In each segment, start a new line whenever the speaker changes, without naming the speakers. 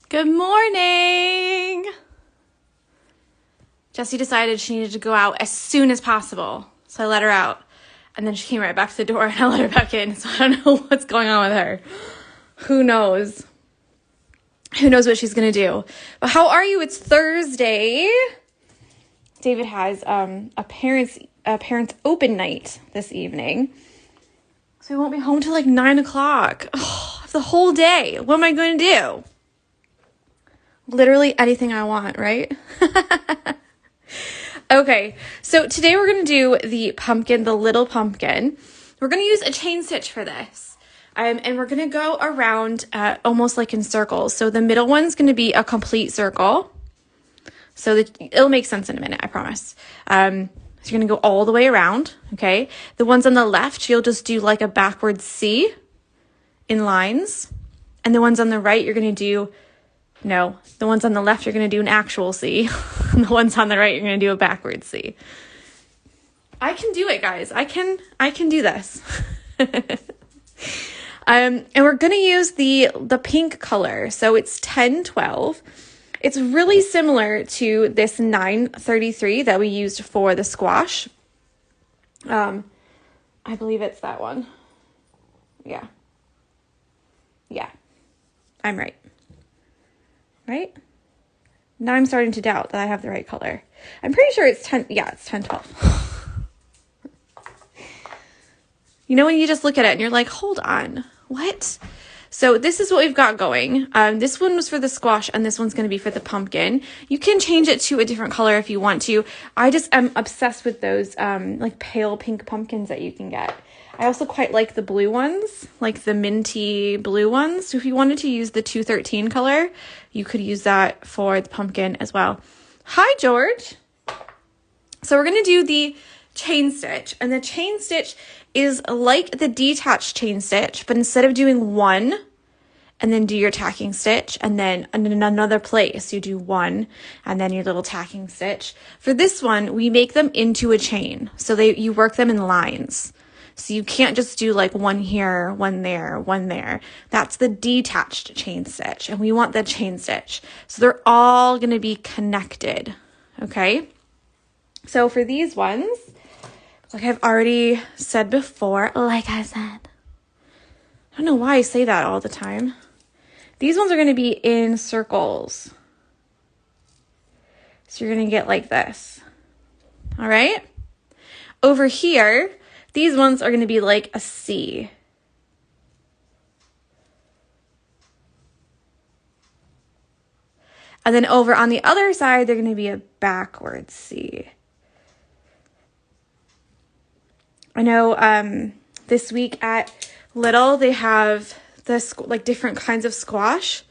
Good morning. Jessie decided she needed to go out as soon as possible, so I let her out. And then she came right back to the door and I let her back in, so I don't know what's going on with her. Who knows? Who knows what she's going to do? But how are you? It's Thursday. David has a parents open night this evening. So we won't be home till like 9 o'clock. Oh, the whole day. What am I going to do? Literally anything I want, right? Okay, so today we're going to do the pumpkin, the little pumpkin. We're going to use a chain stitch for this. And we're going to go around almost like in circles. So the middle one's going to be a complete circle. So it'll make sense in a minute, I promise. So you're going to go all the way around, okay? The ones on the left, you'll just do like a backward C in lines. And the ones on the right, you're going to do... No, the ones on the left, you're going to do an actual C. And the ones on the right, you're going to do a backwards C. I can do it, guys. I can do this. And we're going to use the pink color. So it's 1012. It's really similar to this 933 that we used for the squash. I believe it's that one. Yeah. I'm right. Right? Now I'm starting to doubt that I have the right color. I'm pretty sure it's 10. Yeah, it's 1012. You know, when you just look at it and you're like, hold on, what? So this is what we've got going. This one was for the squash and this one's going to be for the pumpkin. You can change it to a different color if you want to. I just am obsessed with those like pale pink pumpkins that you can get. I also quite like the blue ones, like the minty blue ones. So if you wanted to use the 213 color, you could use that for the pumpkin as well. Hi, George. So we're going to do the chain stitch. And the chain stitch is like the detached chain stitch, but instead of doing one and then do your tacking stitch, and then in another place you do one and then your little tacking stitch. For this one, we make them into a chain. So you work them in lines. So you can't just do like one here, one there, one there. That's the detached chain stitch. And we want the chain stitch. So they're all going to be connected. Okay. So for these ones, like I've already said before, I don't know why I say that all the time. These ones are going to be in circles. So you're going to get like this. All right. Over here, these ones are going to be like a C. And then over on the other side, they're going to be a backward C. I know this week at Little, they have this like different kinds of squash.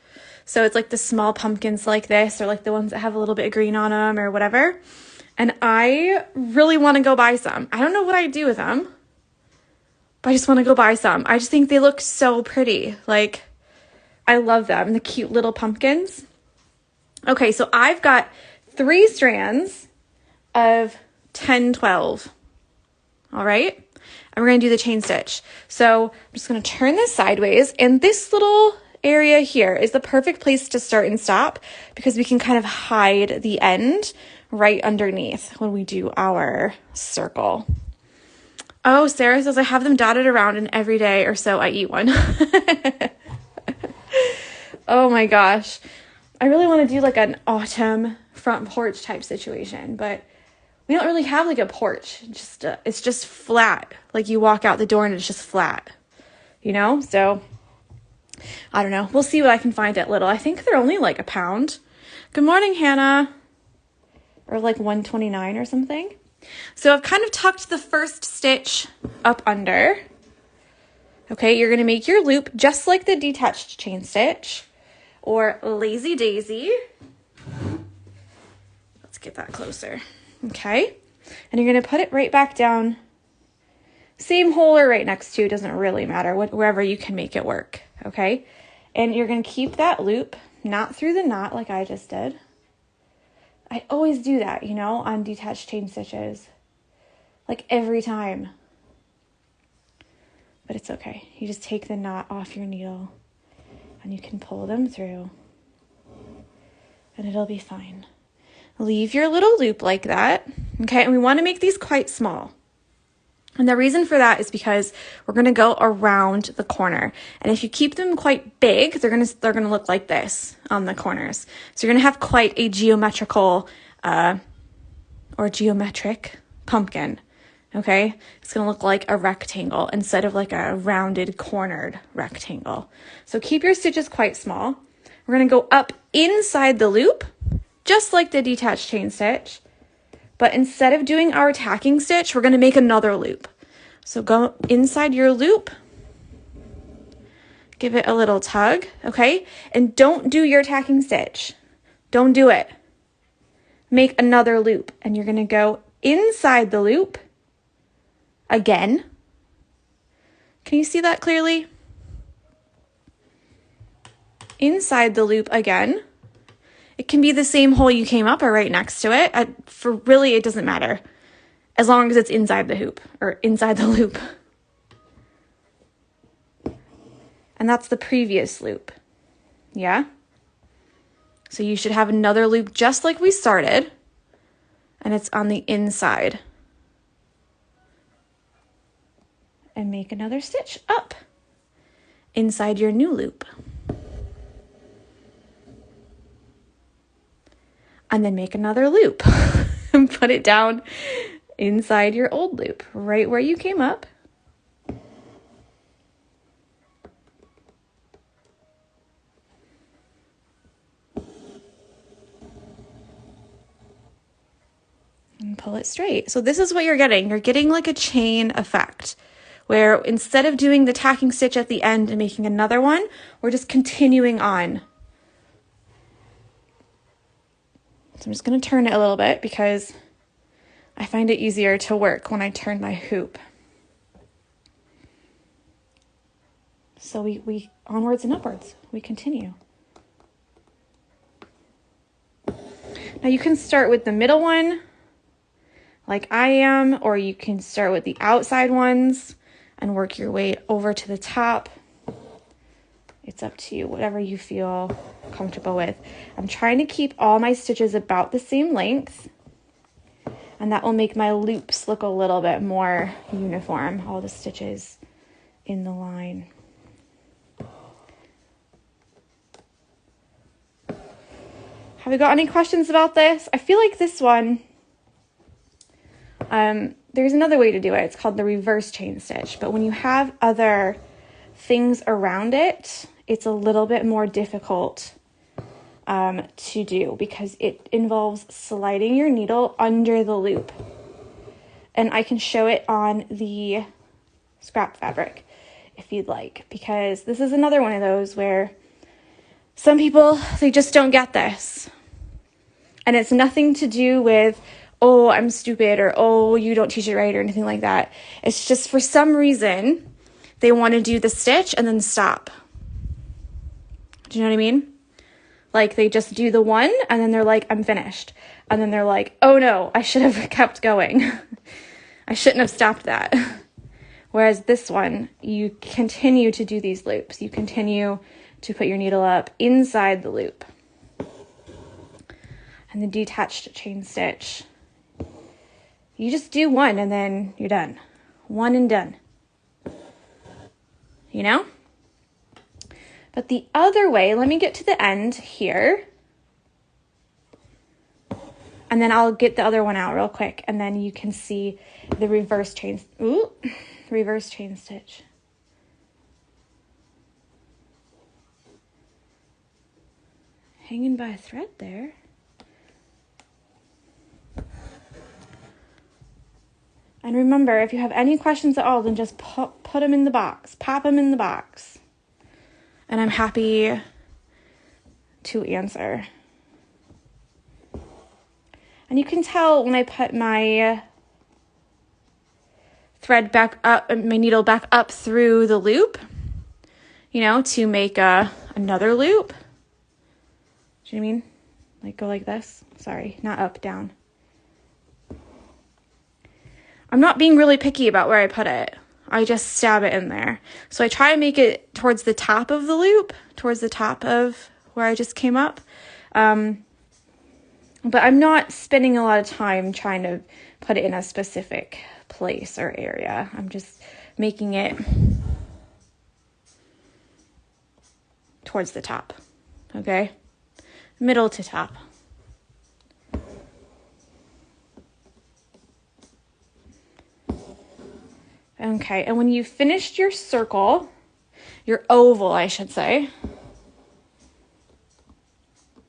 So it's like the small pumpkins like this, or like the ones that have a little bit of green on them or whatever. And I really want to go buy some. I don't know what I do with them, but I just want to go buy some. I just think they look so pretty. Like, I love them, the cute little pumpkins. Okay, so I've got 3 strands of 1012. All right, and we're going to do the chain stitch. So I'm just going to turn this sideways, and this little area here is the perfect place to start and stop because we can kind of hide the end right underneath when we do our circle. Oh, Sarah says I have them dotted around and every day or so I eat one. Oh my gosh. I really want to do like an autumn front porch type situation, but we don't really have like a porch. It's just flat. Like you walk out the door and it's just flat, you know? So I don't know. We'll see what I can find at Little. I think they're only like £1. Good morning, Hannah. Or like 129 or something. So I've kind of tucked the first stitch up under. Okay, you're going to make your loop just like the detached chain stitch or lazy daisy. Let's get that closer. Okay, and you're going to put it right back down. Same hole or right next to, doesn't really matter, wherever you can make it work. Okay, and you're going to keep that loop, not through the knot like I just did. I always do that, you know, on detached chain stitches. Like every time. But it's okay. You just take the knot off your needle and you can pull them through. and it'll be fine. Leave your little loop like that, okay? And we want to make these quite small. And the reason for that is because we're going to go around the corner. And if you keep them quite big, they're going to look like this on the corners. So you're going to have quite a geometrical or geometric pumpkin, okay? It's going to look like a rectangle instead of like a rounded cornered rectangle. So keep your stitches quite small. We're going to go up inside the loop, just like the detached chain stitch. But instead of doing our tacking stitch, we're going to make another loop. So go inside your loop, give it a little tug, okay? And don't do your tacking stitch. Don't do it. Make another loop, and you're going to go inside the loop again. Can you see that clearly? Inside the loop again. It can be the same hole you came up or right next to it. It doesn't matter. As long as it's inside the hoop or inside the loop. And that's the previous loop. Yeah? So you should have another loop just like we started. And it's on the inside. And make another stitch up inside your new loop. And then make another loop and put it down inside your old loop, right where you came up. And pull it straight. So this is what you're getting. You're getting like a chain effect where instead of doing the tacking stitch at the end and making another one, we're just continuing on. So I'm just going to turn it a little bit because I find it easier to work when I turn my hoop. So we onwards and upwards, we continue. Now you can start with the middle one like I am, or you can start with the outside ones and work your way over to the top. It's up to you, whatever you feel comfortable with. I'm trying to keep all my stitches about the same length, and that will make my loops look a little bit more uniform, all the stitches in the line. Have we got any questions about this? I feel like this one, there's another way to do it. It's called the reverse chain stitch, but when you have other things around it, it's a little bit more difficult to do because it involves sliding your needle under the loop. And I can show it on the scrap fabric if you'd like, because this is another one of those where some people, they just don't get this. And it's nothing to do with, oh, I'm stupid, or oh, you don't teach it right, or anything like that. It's just for some reason, they want to do the stitch and then stop. Do you know what I mean? Like they just do the one and then they're like, I'm finished. And then they're like, oh no, I should have kept going. I shouldn't have stopped that. Whereas this one, you continue to do these loops. You continue to put your needle up inside the loop. And the detached chain stitch, you just do one and then you're done. One and done. You know? But the other way, let me get to the end here. And then I'll get the other one out real quick. And then you can see the reverse chain stitch. Hanging by a thread there. And remember, if you have any questions at all, then just put them in the box. Pop them in the box. And I'm happy to answer. And you can tell when I put my thread back up, my needle back up through the loop, you know, to make another loop. Do you know what I mean? Like go like this. Sorry, not up, down. I'm not being really picky about where I put it. I just stab it in there. So I try to make it towards the top of the loop, towards the top of where I just came up. but I'm not spending a lot of time trying to put it in a specific place or area. I'm just making it towards the top, okay? Middle to top. Okay, and when you've finished your circle, your oval, I should say,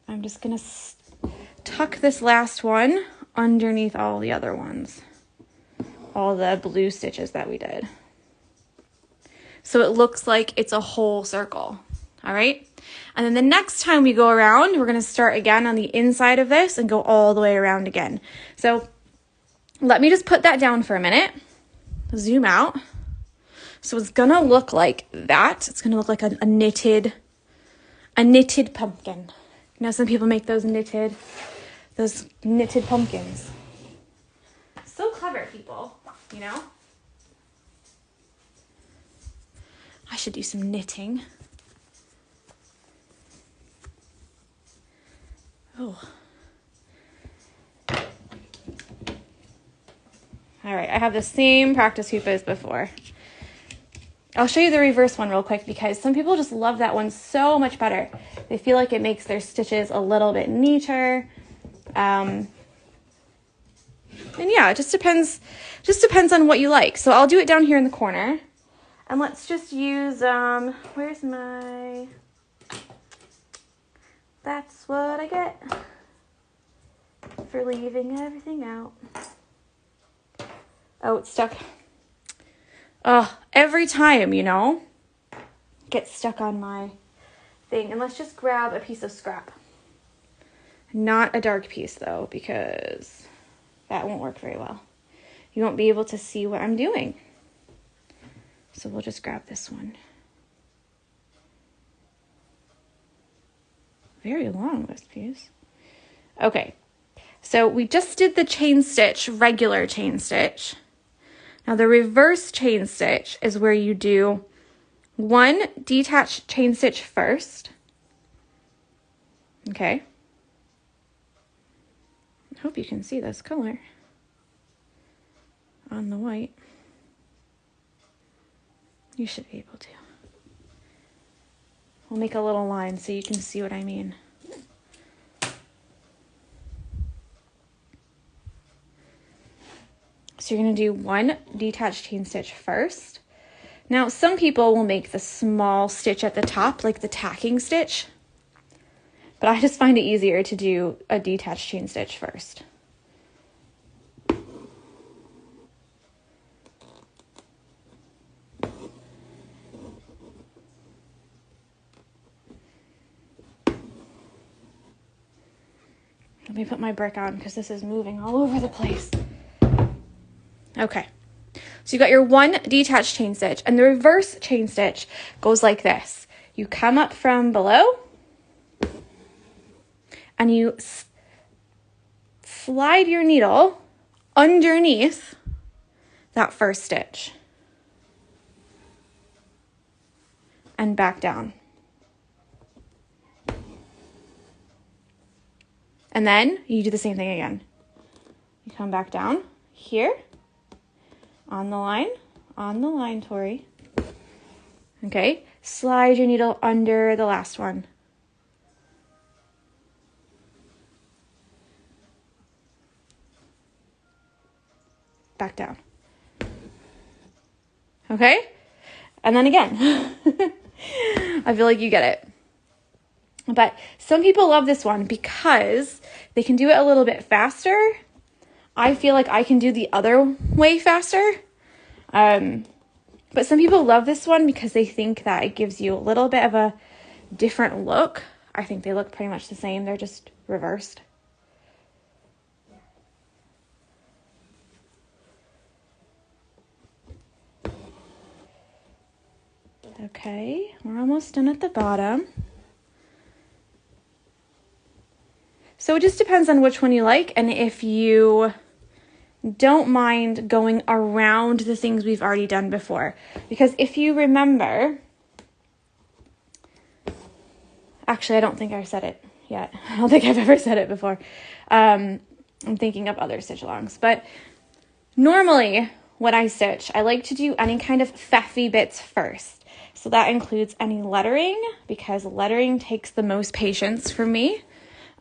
I'm just going to tuck this last one underneath all the other ones, all the blue stitches that we did. So it looks like it's a whole circle, all right? And then the next time we go around, we're going to start again on the inside of this and go all the way around again. So let me just put that down for a minute. Zoom out. So it's gonna look like that. It's gonna look like a knitted pumpkin. You know, some people make those knitted pumpkins. So clever people, you know? I should do some knitting. Oh. All right, I have the same practice hoop as before. I'll show you the reverse one real quick because some people just love that one so much better. They feel like it makes their stitches a little bit neater. And yeah, it just depends on what you like. So I'll do it down here in the corner. And let's just use, where's my, that's what I get for leaving everything out. Oh, it's stuck. Oh, every time, you know, it gets stuck on my thing. And let's just grab a piece of scrap. Not a dark piece, though, because that won't work very well. You won't be able to see what I'm doing. So we'll just grab this one. Very long, this piece. Okay, so we just did the chain stitch, regular chain stitch. Now the reverse chain stitch is where you do one detached chain stitch first. Okay. I hope you can see this color on the white. You should be able to. We'll make a little line so you can see what I mean. So you're going to do one detached chain stitch first. Now, some people will make the small stitch at the top, like the tacking stitch. But I just find it easier to do a detached chain stitch first. Let me put my brick on because this is moving all over the place. Okay, so you got your one detached chain stitch, and the reverse chain stitch goes like this. You come up from below, and you slide your needle underneath that first stitch, and back down. And then you do the same thing again. You come back down here. On the line, Tori. Okay, slide your needle under the last one. Back down. Okay, and then again. I feel like you get it. But some people love this one because they can do it a little bit faster. I feel like I can do the other way faster. But some people love this one because they think that it gives you a little bit of a different look. I think they look pretty much the same. They're just reversed. Okay, we're almost done at the bottom. So it just depends on which one you like, and if you don't mind going around the things we've already done before. Because if you remember, actually, I don't think I said it yet. I don't think I've ever said it before. I'm thinking of other stitch-alongs. But normally when I stitch, I like to do any kind of faffy bits first. So that includes any lettering, because lettering takes the most patience from me,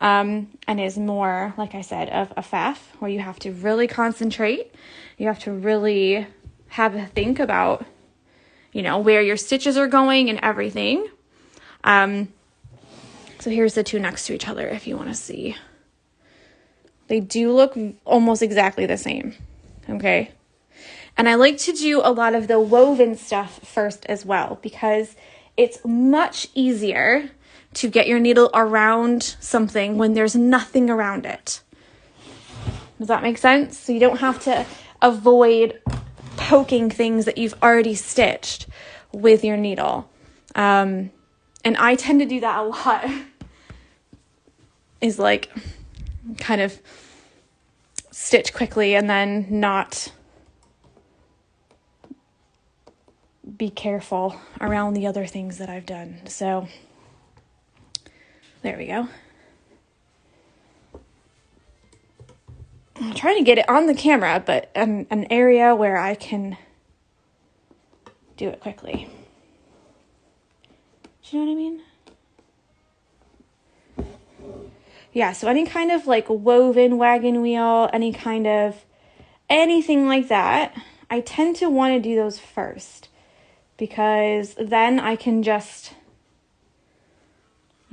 and is more, like I said, of a faff, where you have to really concentrate. You have to really have a think about, where your stitches are going and everything. So here's the two next to each other if you want to see. They do look almost exactly the same, okay? And I like to do a lot of the woven stuff first as well, because it's much easier to get your needle around something when there's nothing around it. Does that make sense? So you don't have to avoid poking things that you've already stitched with your needle. And I tend to do that a lot, is like kind of stitch quickly and then not be careful around the other things that I've done. So there we go. I'm trying to get it on the camera, but an area where I can do it quickly. Do you know what I mean? Yeah, so any kind of like woven wagon wheel, anything like that, I tend to want to do those first, because then I can just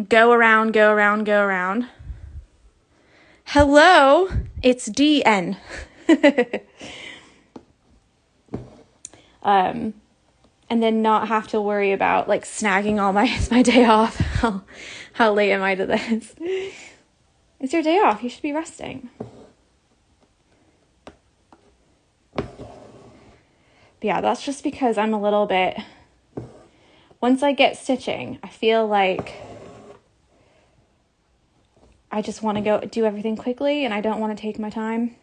go around. Hello, it's DN. And then not have to worry about like snagging all my day off. How late am I to this? It's your day off. You should be resting. But yeah, that's just because I'm a little bit, once I get stitching, I feel like I just want to go do everything quickly and I don't want to take my time.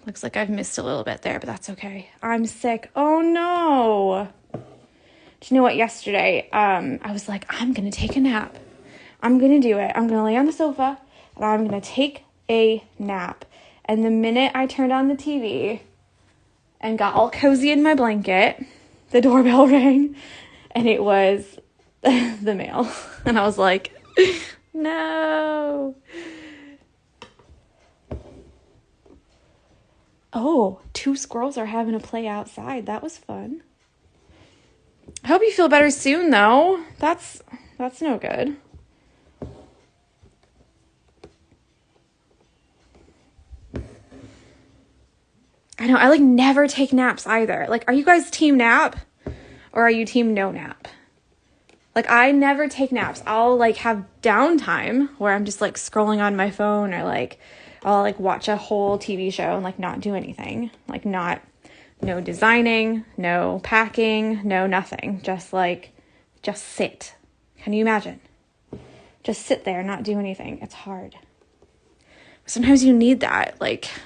Looks like I've missed a little bit there, but that's okay. I'm sick. Oh no. Do you know what? Yesterday, I was like, I'm going to take a nap. I'm going to do it. I'm going to lay on the sofa and I'm going to take a nap. And the minute I turned on the TV and got all cozy in my blanket, the doorbell rang and it was the mail. And I was like, no. Oh, 2 squirrels are having a play outside. That was fun. I hope you feel better soon, though. That's no good. I know, I never take naps either. Are you guys team nap or are you team no nap? I never take naps. I'll have downtime where I'm just scrolling on my phone, or I'll watch a whole TV show and not do anything. No designing, no packing, no nothing. Just sit. Can you imagine? Just sit there, not do anything. It's hard. Sometimes you need that,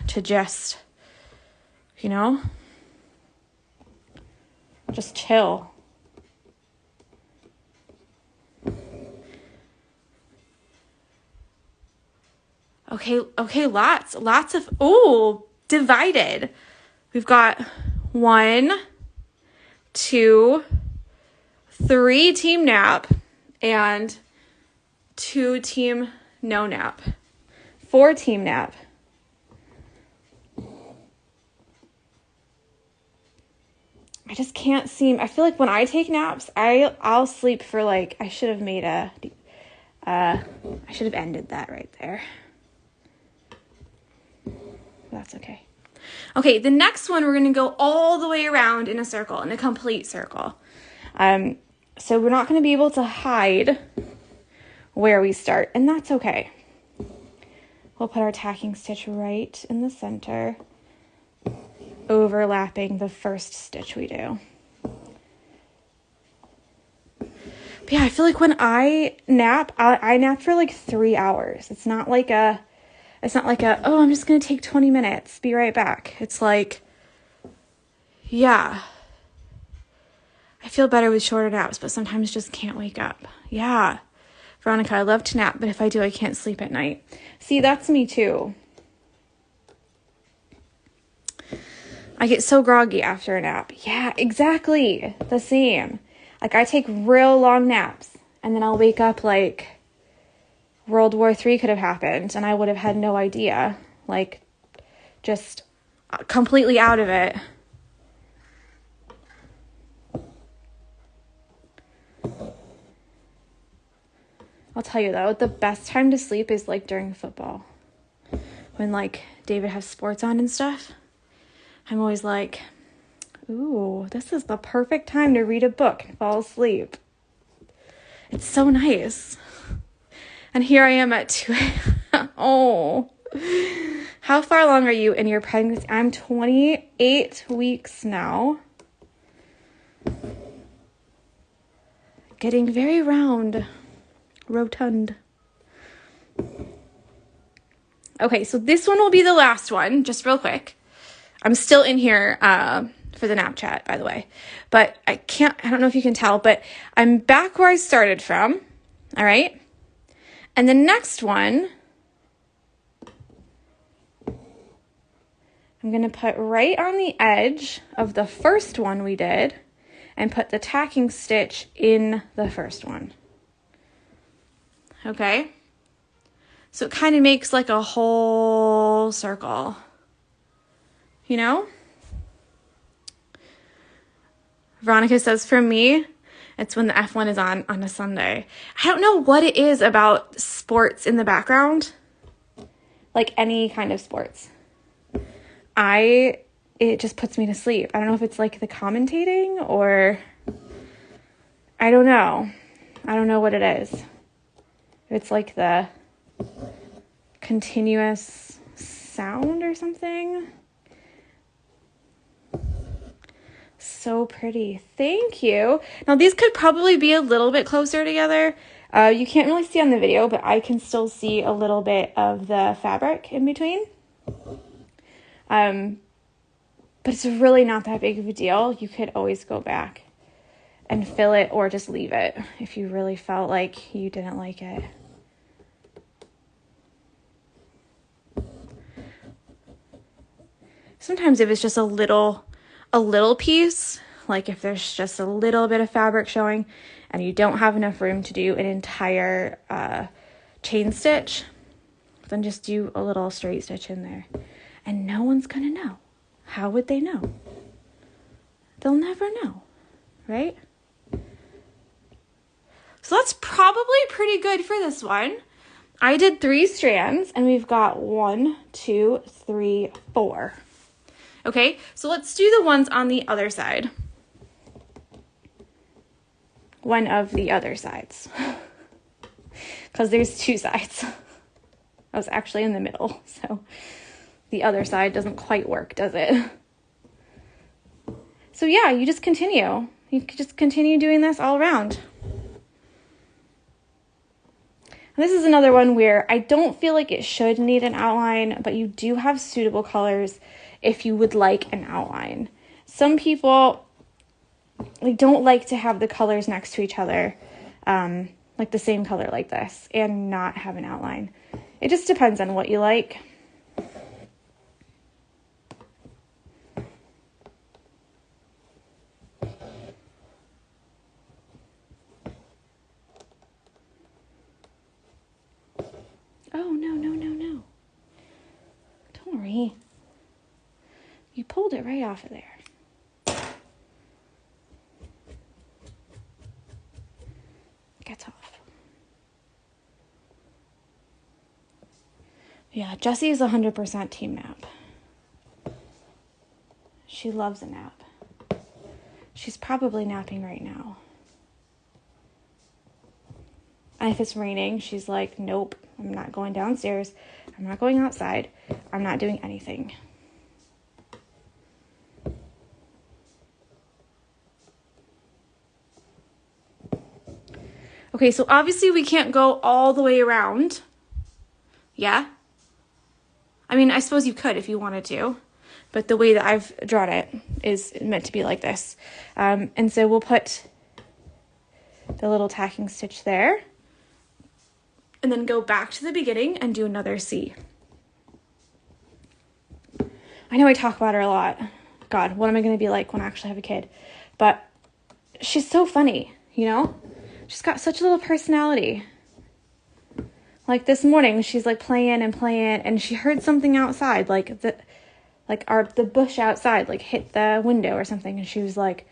to just, just chill. Okay, lots of, divided. We've got 1, 2, 3 team nap and 2 team no nap. 4 team nap. I just can't seem, I feel when I take naps, I'll sleep for I should have made I should have ended that right there. That's okay. Okay, the next one, we're going to go all the way around in a circle, in a complete circle. So we're not going to be able to hide where we start, and that's okay. We'll put our tacking stitch right in the center, overlapping the first stitch we do. But yeah, I feel when I nap, I nap for 3 hours. It's not oh, I'm just going to take 20 minutes, be right back. It's yeah. I feel better with shorter naps, but sometimes just can't wake up. Yeah. Veronica, I love to nap, but if I do, I can't sleep at night. See, that's me too. I get so groggy after a nap. Yeah, exactly. The same. Like, I take real long naps, and then I'll wake up like World War III could have happened, and I would have had no idea. Like, just completely out of it. I'll tell you though, the best time to sleep is like during football. When like David has sports on and stuff. I'm always like, ooh, this is the perfect time to read a book and fall asleep. It's so nice. And here I am at 2 a.m. Oh. How far along are you in your pregnancy? I'm 28 weeks now. Getting very round. Rotund. Okay, so this one will be the last one, just real quick. I'm still in here for the nap chat, by the way. But I don't know if you can tell, but I'm back where I started from. All right? And the next one, I'm going to put right on the edge of the first one we did and put the tacking stitch in the first one. Okay? So it kind of makes like a whole circle. You know? Veronica says, for me, it's when the F1 is on a Sunday. I don't know what it is about sports in the background. Like any kind of sports. It just puts me to sleep. I don't know if it's like the commentating or I don't know. I don't know what it is. It's like the continuous sound or something. So pretty. Thank you. Now these could probably be a little bit closer together. You can't really see on the video, but I can still see a little bit of the fabric in between. But it's really not that big of a deal. You could always go back and fill it or just leave it if you really felt like you didn't like it. Sometimes if it's just a little piece, like if there's just a little bit of fabric showing and you don't have enough room to do an entire chain stitch, then just do a little straight stitch in there. And no one's gonna know. How would they know? They'll never know, right? So that's probably pretty good for this one. I did 3 strands and we've got 1, 2, 3, 4. Okay, so let's do the ones on the other side. One of the other sides. Because there's 2 sides. I was actually in the middle, so the other side doesn't quite work, does it? So yeah, you just continue. You can just continue doing this all around. And this is another one where I don't feel like it should need an outline, but you do have suitable colors if you would like an outline. Some people don't like to have the colors next to each other, like the same color like this, and not have an outline. It just depends on what you like. Oh, no. Don't worry. You pulled it right off of there. Gets off. Yeah, Jessie is 100% team nap. She loves a nap. She's probably napping right now. And if it's raining, she's like, nope, I'm not going downstairs. I'm not going outside. I'm not doing anything. Okay, so obviously we can't go all the way around. Yeah? I mean, I suppose you could if you wanted to. But the way that I've drawn it is meant to be like this. And so we'll put the little tacking stitch there. and then go back to the beginning and do another C. I know I talk about her a lot. God, what am I going to be like when I actually have a kid? But she's so funny, you know? She's got such a little personality. Like this morning, she's like playing, and she heard something outside, like the bush outside, like hit the window or something, and she was like,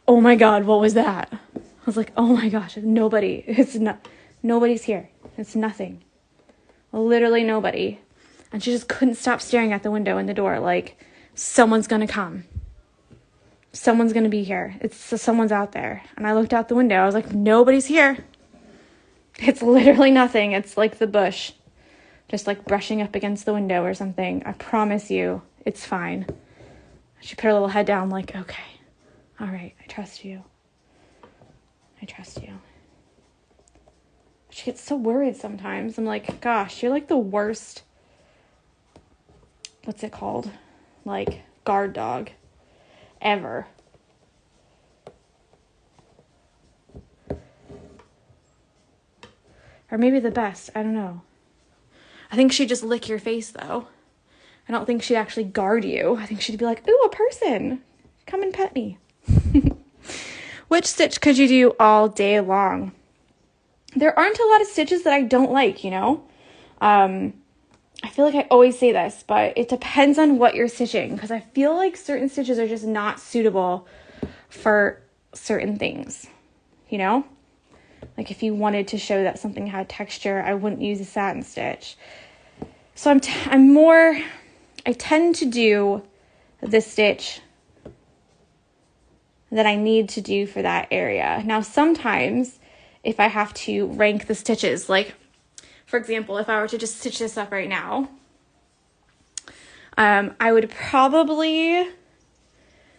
"Oh my God, what was that?" I was like, "Oh my gosh, nobody's here. It's nothing. Literally nobody." And she just couldn't stop staring at the window and the door, like, someone's gonna come. Someone's gonna be here. Someone's out there. And I looked out the window. I was like, nobody's here. It's literally nothing. It's like the bush, just like brushing up against the window or something. I promise you, it's fine. She put her little head down, like, okay, all right, I trust you. I trust you. She gets so worried sometimes. I'm like, gosh, you're like the worst, what's it called? Like, guard dog ever. Or maybe the best, I don't know. I think she'd just lick your face, though. I don't think she'd actually guard you. I think she'd be like, ooh, a person. Come and pet me. Which stitch could you do all day long? There aren't a lot of stitches that I don't like, you know? I feel like I always say this, but it depends on what you're stitching, because I feel like certain stitches are just not suitable for certain things, you know? Like if you wanted to show that something had texture, I wouldn't use a satin stitch. So I tend to do the stitch that I need to do for that area. Now, sometimes if I have to rank the stitches, like for example, if I were to just stitch this up right now, I would probably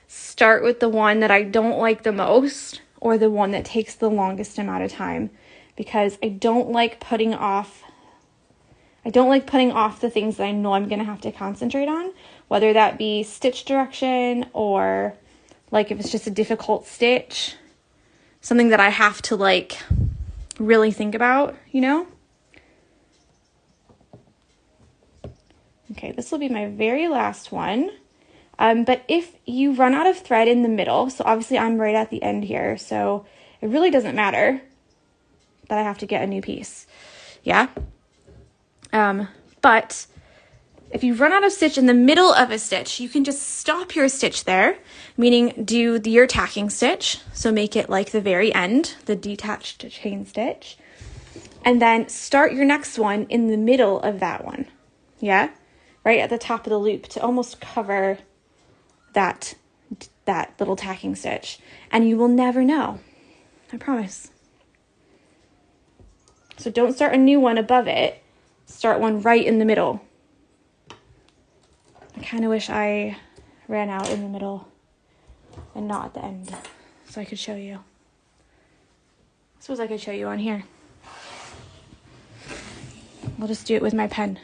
start with the one that I don't like the most, or the one that takes the longest amount of time, because I don't like putting off the things that I know I'm going to have to concentrate on, whether that be stitch direction, or like if it's just a difficult stitch, something that I have to like really think about, you know? Okay, this will be my very last one. But if you run out of thread in the middle, so obviously I'm right at the end here, so it really doesn't matter that I have to get a new piece. Yeah? But if you run out of stitch in the middle of a stitch, you can just stop your stitch there, meaning do your tacking stitch. So make it like the very end, the detached chain stitch, and then start your next one in the middle of that one. Yeah? Right at the top of the loop to almost cover that little tacking stitch, and you will never know. I promise. So don't start a new one above it. Start one right in the middle. I kind of wish I ran out in the middle and not at the end, so I could show you. I suppose I could show you on here. I'll just do it with my pen.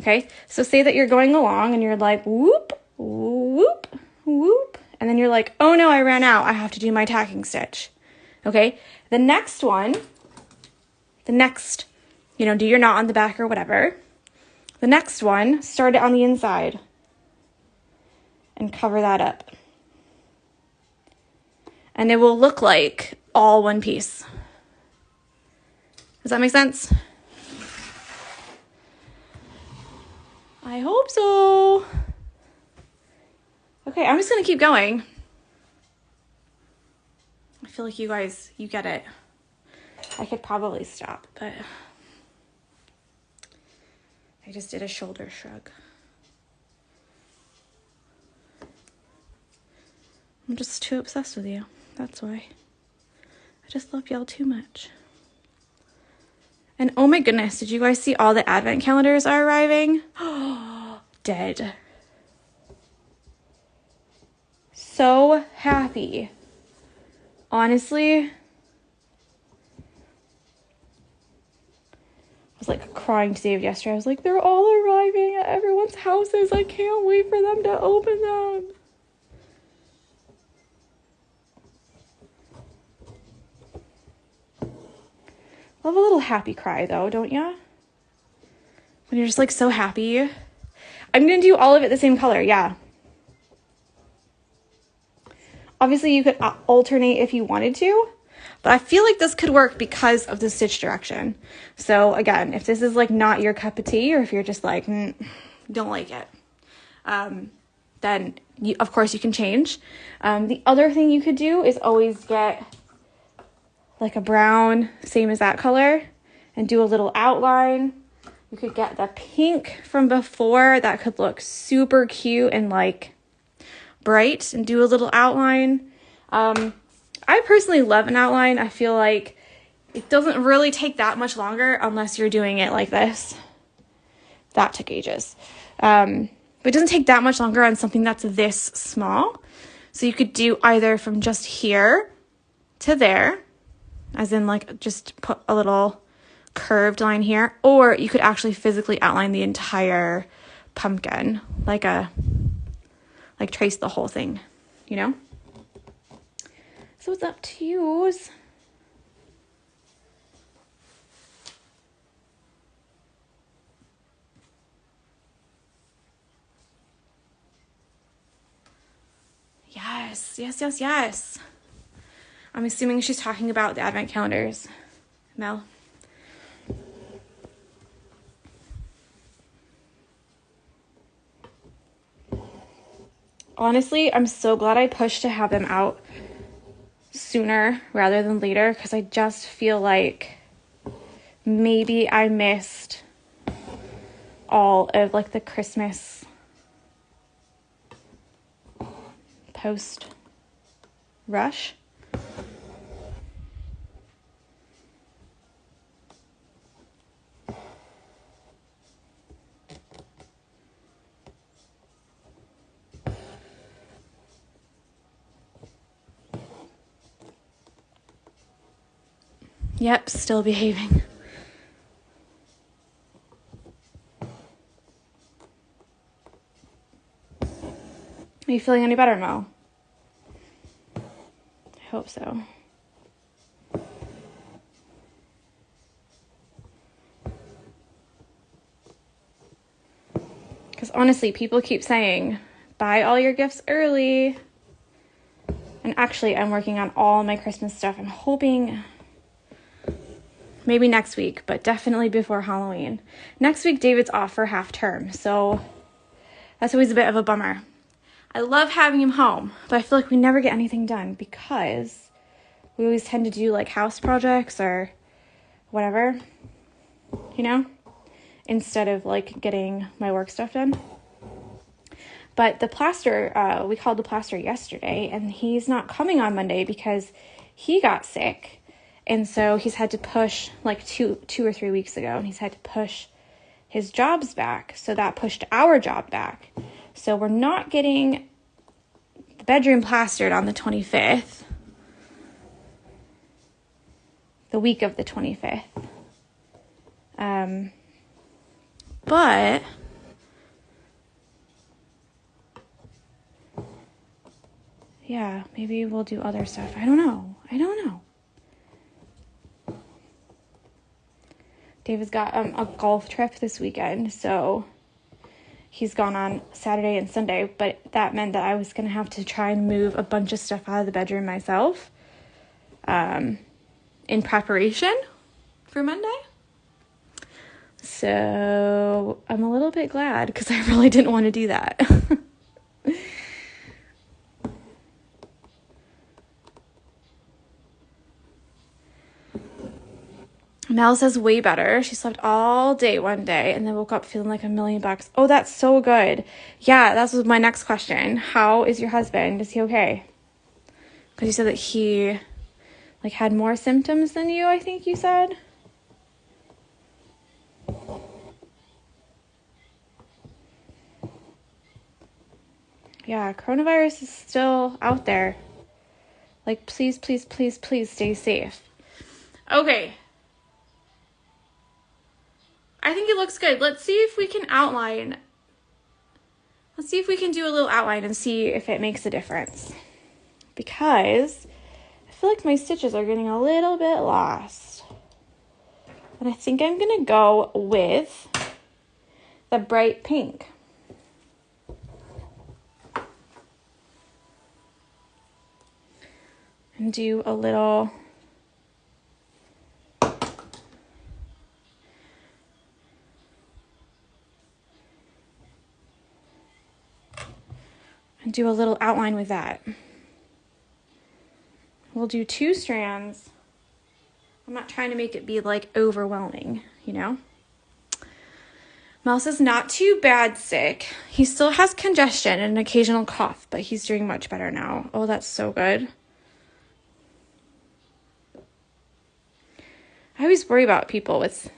Okay, so say that you're going along and you're like, whoop, whoop, whoop, and then you're like, oh no, I ran out. I have to do my tacking stitch. Okay, the next one, do your knot on the back or whatever. The next one, start it on the inside and cover that up. And it will look like all one piece. Does that make sense? I hope so. Okay, I'm just going to keep going. I feel like you guys, you get it. I could probably stop, but I just did a shoulder shrug. I'm just too obsessed with you. That's why. I just love y'all too much. And oh my goodness, did you guys see all the advent calendars are arriving? Dead. So happy. Honestly, I was like crying to Dave yesterday. I was like, they're all arriving at everyone's houses. I can't wait for them to open them. Love a little happy cry though, don't ya? When you're just like so happy. I'm going to do all of it the same color, yeah. Obviously, you could alternate if you wanted to, but I feel like this could work because of the stitch direction. So again, if this is like not your cup of tea, or if you're just like, don't like it, then of course you can change. The other thing you could do is always get like a brown, same as that color, and do a little outline. You could get the pink from before. That could look super cute and like bright, and do a little outline. I personally love an outline. I feel like it doesn't really take that much longer unless you're doing it like this. That took ages. But it doesn't take that much longer on something that's this small. So you could do either from just here to there, as in like just put a little curved line here, or you could actually physically outline the entire pumpkin, like trace the whole thing, you know? So it's up to you. Yes, yes, yes, yes. I'm assuming she's talking about the advent calendars, Mel. Honestly, I'm so glad I pushed to have them out sooner rather than later, because I just feel like maybe I missed all of like the Christmas post rush. Yep, still behaving. Are you feeling any better, Mo? I hope so. Because honestly, people keep saying, buy all your gifts early. And actually, I'm working on all my Christmas stuff. I'm hoping maybe next week, but definitely before Halloween. Next week, David's off for half term, so that's always a bit of a bummer. I love having him home, but I feel like we never get anything done because we always tend to do like house projects or whatever, you know, instead of like getting my work stuff done. But the plaster, we called the plaster yesterday, and he's not coming on Monday because he got sick. And so he's had to push like two or 3 weeks ago, and he's had to push his jobs back. So that pushed our job back. So we're not getting the bedroom plastered on the 25th, the week of the 25th. But yeah, maybe we'll do other stuff. I don't know. David's got a golf trip this weekend, so he's gone on Saturday and Sunday, but that meant that I was going to have to try and move a bunch of stuff out of the bedroom myself in preparation for Monday. So I'm a little bit glad because I really didn't want to do that. Mel says way better. She slept all day one day and then woke up feeling like $1,000,000. Oh, that's so good. Yeah, that was my next question. How is your husband? Is he okay? Because you said that he like had more symptoms than you, I think you said. Yeah, coronavirus is still out there. Like, please, please, please, please stay safe. Okay. I think it looks good. Let's see if we can outline. Let's see if we can do a little outline and see if it makes a difference. Because I feel like my stitches are getting a little bit lost. And I think I'm going to go with the bright pink. And do a little outline with that. We'll do 2 strands. I'm not trying to make it be like overwhelming, you know? Mouse is not too bad sick. He still has congestion and an occasional cough, but he's doing much better now. Oh, that's so good. I always worry about people with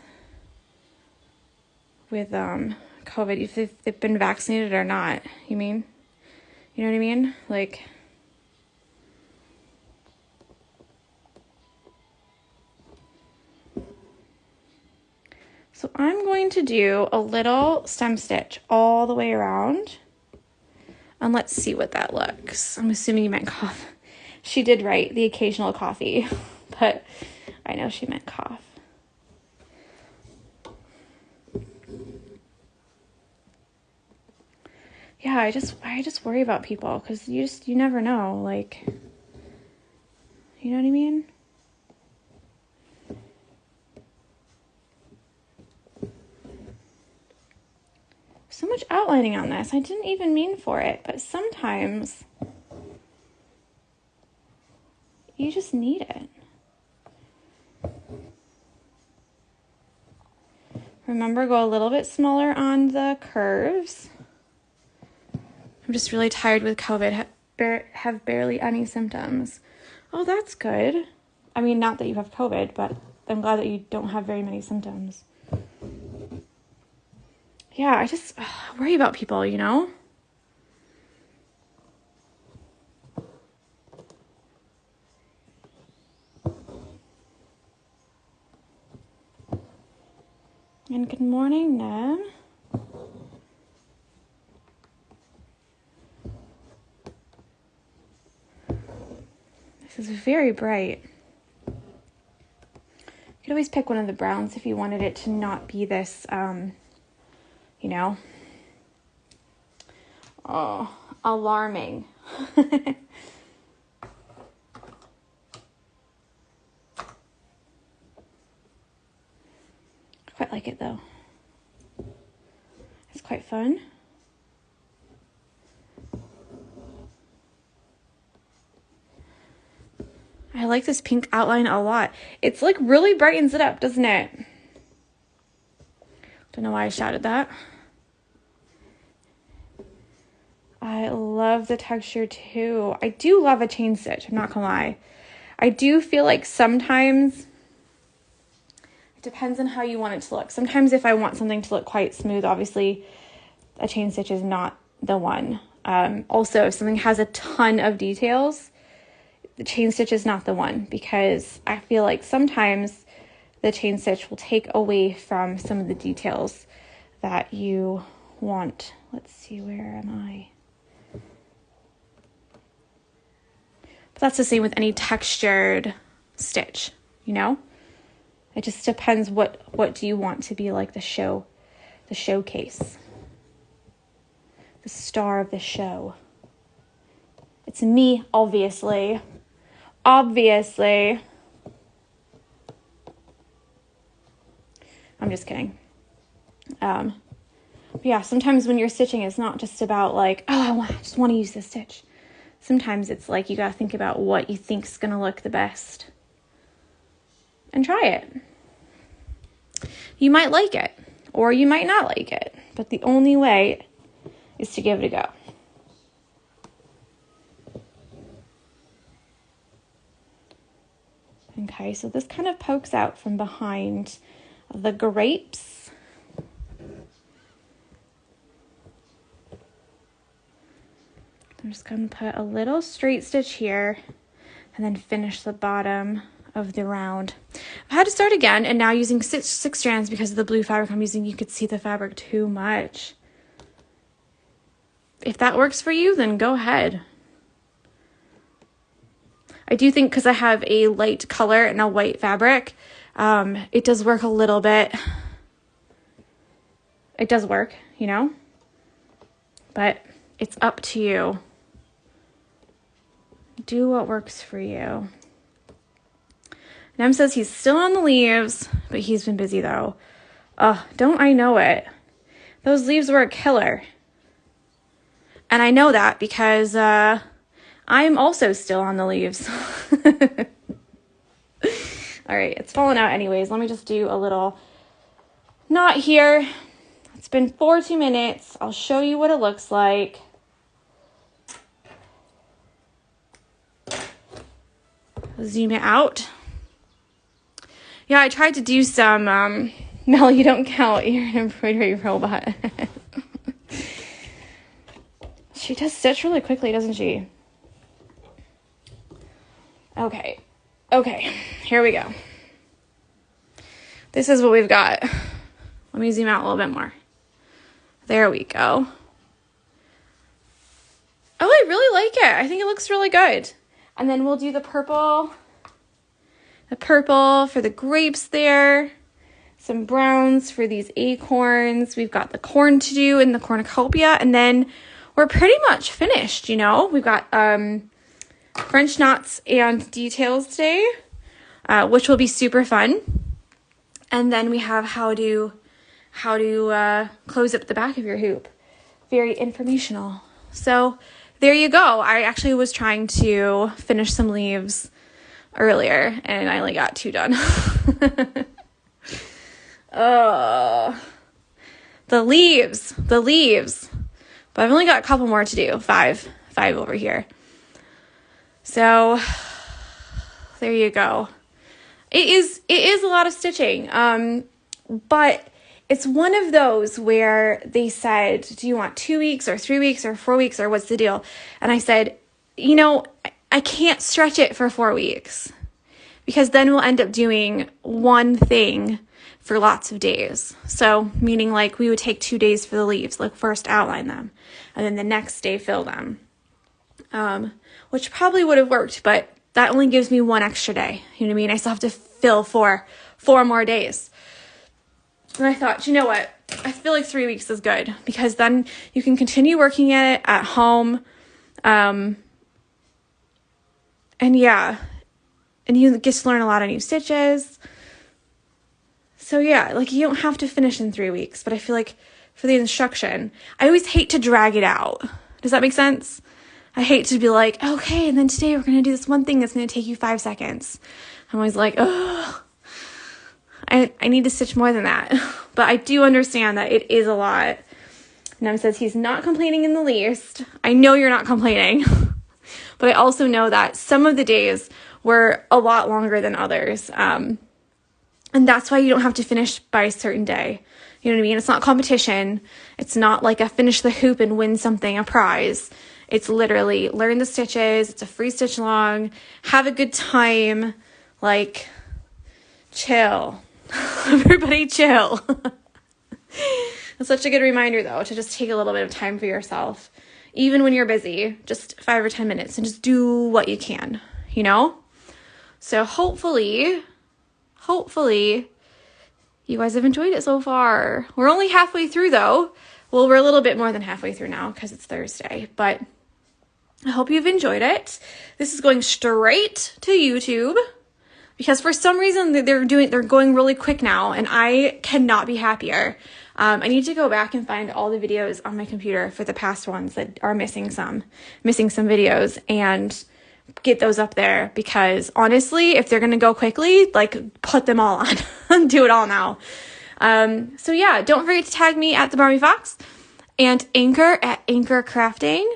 COVID, if they've been vaccinated or not. You know what I mean? Like, so I'm going to do a little stem stitch all the way around. And let's see what that looks. I'm assuming you meant cough. She did write the occasional coffee, but I know she meant cough. Yeah, I just worry about people because you never know, like, you know what I mean? So much outlining on this. I didn't even mean for it, but sometimes you just need it. Remember, go a little bit smaller on the curves. I'm just really tired with COVID, have barely any symptoms. Oh, that's good. I mean, not that you have COVID, but I'm glad that you don't have very many symptoms. Yeah, I just worry about people, you know? And good morning, Neb. This is very bright. You could always pick one of the browns if you wanted it to not be this, you know, alarming. Quite like it though. It's quite fun. I like this pink outline a lot. It's like really brightens it up, doesn't it? Don't know why I shouted that. I love the texture too. I do love a chain stitch, I'm not gonna lie. I do feel like sometimes it depends on how you want it to look. Sometimes if I want something to look quite smooth, obviously a chain stitch is not the one. Also, if something has a ton of details, the chain stitch is not the one, because I feel like sometimes the chain stitch will take away from some of the details that you want. Let's see, where am I? But that's the same with any textured stitch, you know? It just depends what do you want to be like the showcase, the star of the show. It's me, obviously. Obviously. I'm just kidding. But yeah, sometimes when you're stitching, it's not just about like, oh, I just want to use this stitch. Sometimes it's like you got to think about what you think is going to look the best and try it. You might like it or you might not like it, but the only way is to give it a go. Okay, so this kind of pokes out from behind the grapes. I'm just going to put a little straight stitch here and then finish the bottom of the round. I've had to start again, and now using six strands because of the blue fabric I'm using, you could see the fabric too much. If that works for you, then go ahead. I do think because I have a light color and a white fabric, It does work a little bit. It does work, you know, but it's up to you. Do what works for you. Nem says he's still on the leaves, but he's been busy though. Don't I know it? Those leaves were a killer. And I know that because I'm also still on the leaves. All right, it's falling out anyways. Let me just do a little knot here. It's been 42 minutes. I'll show you what it looks like. Zoom it out. Yeah, I tried to do some, Mel, you don't count. You're an embroidery robot. She does stitch really quickly, doesn't she? Okay, here we go. This is what we've got. Let me zoom out a little bit more. There we go. Oh, I really like it. I think it looks really good. And then we'll do the purple for the grapes there. Some browns for these acorns. We've got the corn to do in the cornucopia. And then we're pretty much finished, you know. We've got French knots and details today, which will be super fun. And then we have how to close up the back of your hoop. Very informational. So there you go. I actually was trying to finish some leaves earlier, and I only got 2 done. The leaves. But I've only got a couple more to do. 5 over here. So there you go. It is a lot of stitching. But it's one of those where they said, do you want 2 weeks or 3 weeks or 4 weeks or what's the deal? And I said, you know, I can't stretch it for 4 weeks because then we'll end up doing one thing for lots of days. So meaning like we would take 2 days for the leaves, like first outline them and then the next day fill them, which probably would have worked, but that only gives me 1 extra day. You know what I mean? I still have to fill 4 more days. And I thought, you know what? I feel like 3 weeks is good because then you can continue working at it at home. And yeah, and you get to learn a lot of new stitches. So yeah, like you don't have to finish in 3 weeks, but I feel like for the instruction, I always hate to drag it out. Does that make sense? I hate to be like, okay, and then today we're going to do this one thing that's going to take you 5 seconds. I'm always like, oh, I need to stitch more than that. But I do understand that it is a lot. Nem says he's not complaining in the least. I know you're not complaining. But I also know that some of the days were a lot longer than others. And that's why you don't have to finish by a certain day. You know what I mean? It's not competition. It's not like a finish the hoop and win something, a prize. It's literally learn the stitches. It's a free stitch along. Have a good time. Like, chill. Everybody chill. It's such a good reminder, though, to just take a little bit of time for yourself. Even when you're busy, just 5 or 10 minutes and just do what you can, you know? So hopefully, you guys have enjoyed it so far. We're only halfway through, though. Well, we're a little bit more than halfway through now because it's Thursday, but I hope you've enjoyed it. This is going straight to YouTube because for some reason they're going really quick now, and I cannot be happier. I need to go back and find all the videos on my computer for the past ones that are missing some videos and get those up there because honestly, if they're going to go quickly, like put them all on, do it all now. So yeah, don't forget to tag me at the Barmy Fox and Anchor at Anchor Crafting.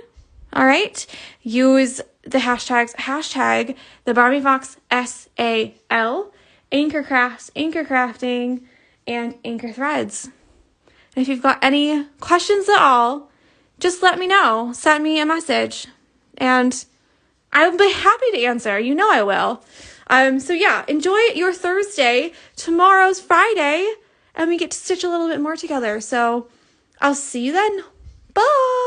All right. Use the hashtag the Barmy Fox SAL, Anchor Crafts, Anchor Crafting, and Anchor Threads. And if you've got any questions at all, just let me know. Send me a message and I'll be happy to answer. You know I will. So yeah, enjoy your Thursday. Tomorrow's Friday and we get to stitch a little bit more together. So I'll see you then. Bye.